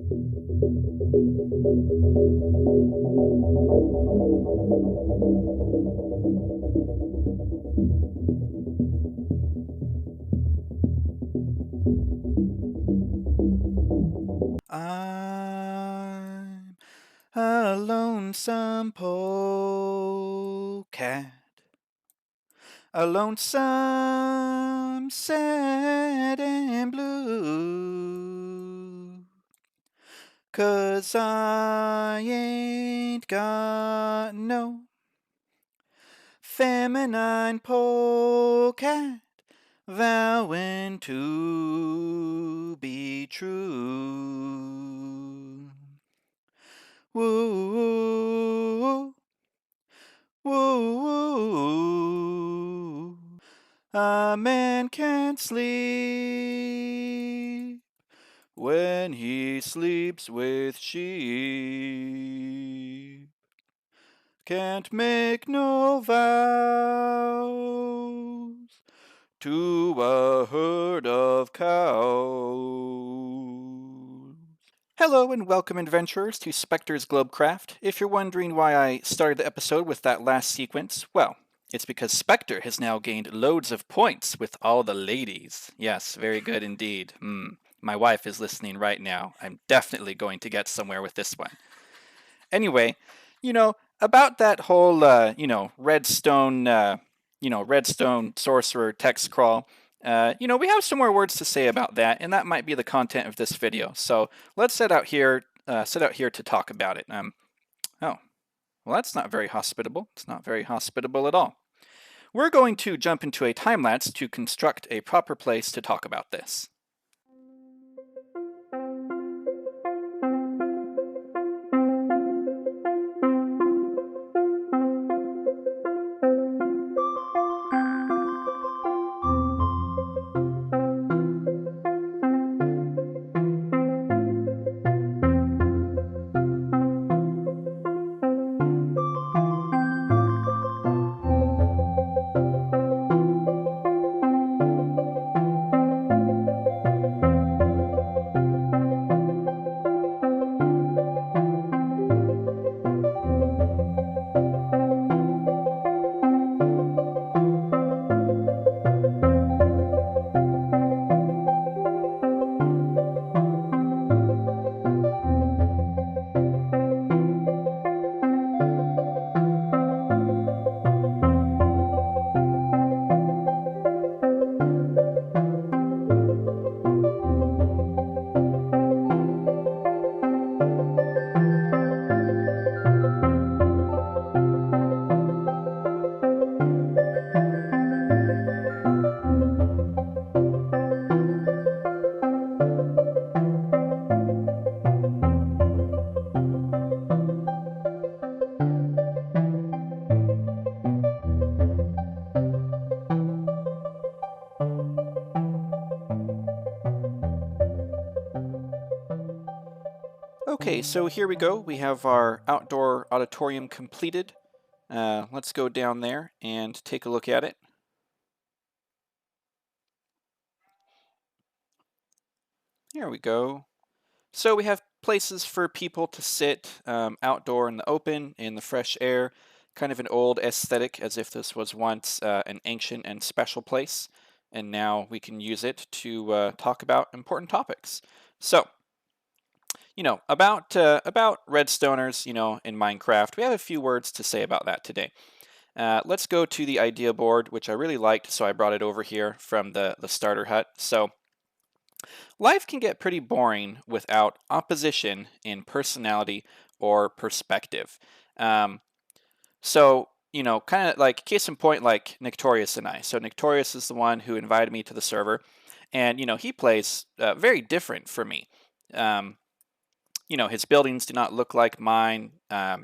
I'm a lonesome polecat, a lonesome, sad and blue, 'cause I ain't got no feminine polecat vowing to be true. Woo, woo, woo. A man can't sleep when he sleeps with sheep. Can't make no vows to a herd of cows. Hello and welcome, adventurers, to Spectre's Globecraft. If you're wondering why I started the episode with that last sequence, well, it's because Spectre has now gained loads of points with all the ladies. Yes, very good indeed. My wife is listening right now. I'm definitely going to get somewhere with this one. Anyway, about that whole, Redstone, Redstone sorcerer text crawl. We have some more words to say about that, and that might be the content of this video. So let's set out here to talk about it. Oh, well, that's not very hospitable. It's not very hospitable at all. We're going to jump into a time lapse to construct a proper place to talk about this. Okay, so here we go. We have our outdoor auditorium completed. Let's go down there and take a look at it. Here we go. So we have places for people to sit outdoor in the open, in the fresh air, kind of an old aesthetic as if this was once an ancient and special place, and now we can use it to talk about important topics. So, about Redstoners, in Minecraft, we have a few words to say about that today. Let's go to the idea board, which I really liked, so I brought it over here from the starter hut. So, life can get pretty boring without opposition in personality or perspective. Kind of like case in point, like Nectorious and I. So Nectorious is the one who invited me to the server, and he plays very different from me. His buildings do not look like mine.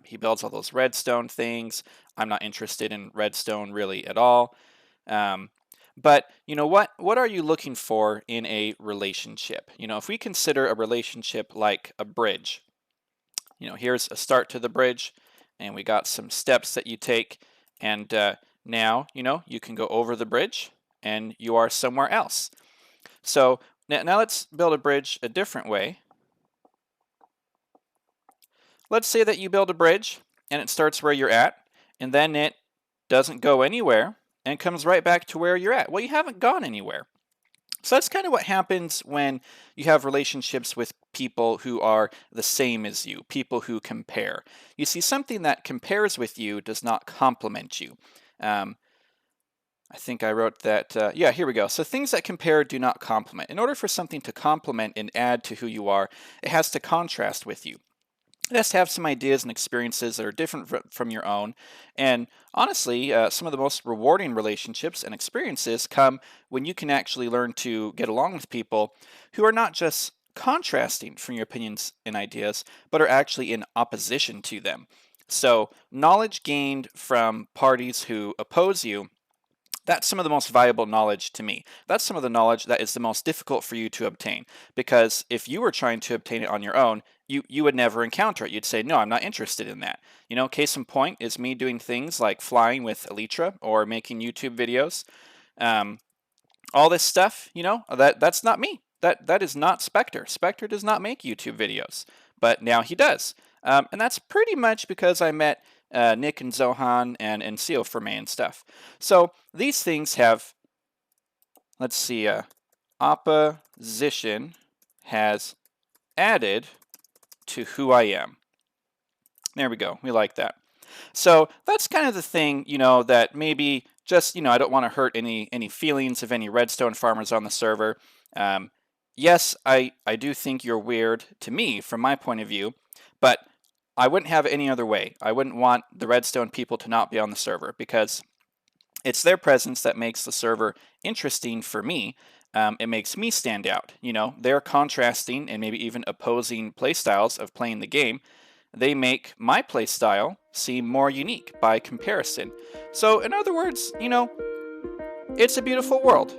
He builds all those redstone things. I'm not interested in redstone really at all. But what are you looking for in a relationship? If we consider a relationship like a bridge, here's a start to the bridge, and we got some steps that you take, and now, you can go over the bridge, and you are somewhere else. So now let's build a bridge a different way. let's say that you build a bridge and it starts where you're at, and then it doesn't go anywhere and comes right back to where you're at. Well, you haven't gone anywhere. So that's kind of what happens when you have relationships with people who are the same as you, people who compare. You see, something that compares with you does not complement you. I think I wrote that, yeah, here we go. So things that compare do not complement. In order for something to complement and add to who you are, it has to contrast with you. It has to have some ideas and experiences that are different from your own. And honestly, some of the most rewarding relationships and experiences come when you can actually learn to get along with people who are not just contrasting from your opinions and ideas, but are actually in opposition to them. So, knowledge gained from parties who oppose you, that's some of the most valuable knowledge to me. That's some of the knowledge that is the most difficult for you to obtain. Because if you were trying to obtain it on your own, you would never encounter it. You'd say, no, I'm not interested in that. You know, case in point is me doing things like flying with Elytra or making YouTube videos. Um, all this stuff, you know, that's not me. That is not Spectre. Spectre does not make YouTube videos, but now he does. And that's pretty much because I met Nick and Zohan and Seal for me and stuff. So these things have, let's see, opposition has added to who I am. There we go. We like that. So that's kind of the thing, you know, that maybe just, you know, I don't want to hurt any feelings of any redstone farmers on the server. Yes, I do think you're weird to me from my point of view, but I wouldn't have it any other way. I wouldn't want the redstone people to not be on the server because it's their presence that makes the server interesting for me. It makes me stand out. You know, they're contrasting and maybe even opposing playstyles of playing the game. They make my playstyle seem more unique by comparison. So, in other words, you know, it's a beautiful world.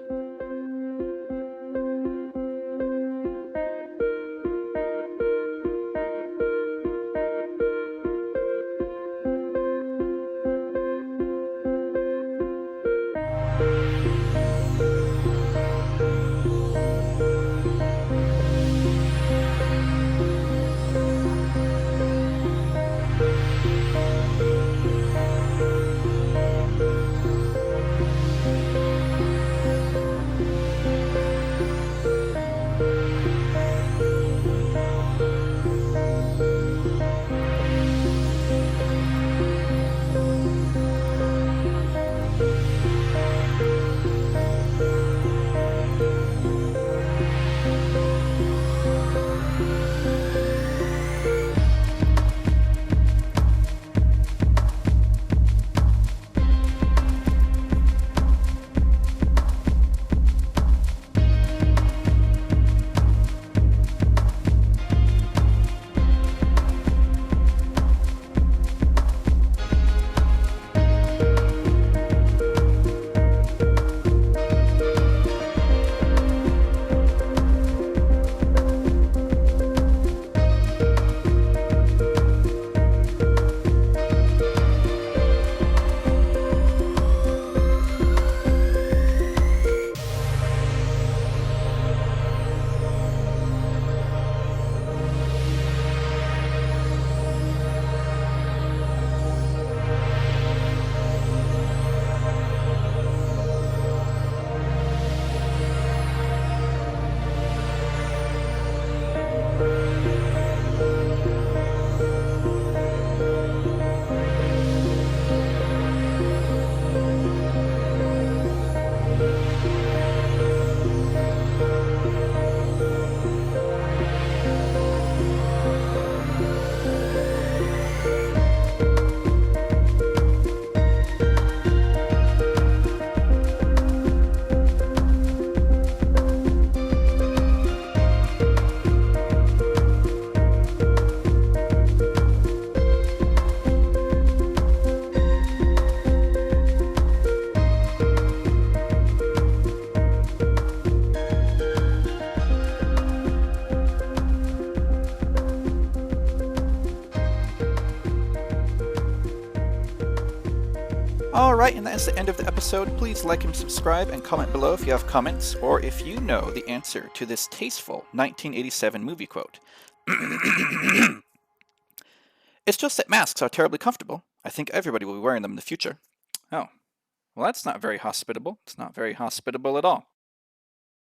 Alright, and that is the end of the episode. Please like and subscribe and comment below if you have comments or if you know the answer to this tasteful 1987 movie quote. It's just that masks are terribly comfortable. I think everybody will be wearing them in the future. Oh, well, that's not very hospitable. It's not very hospitable at all.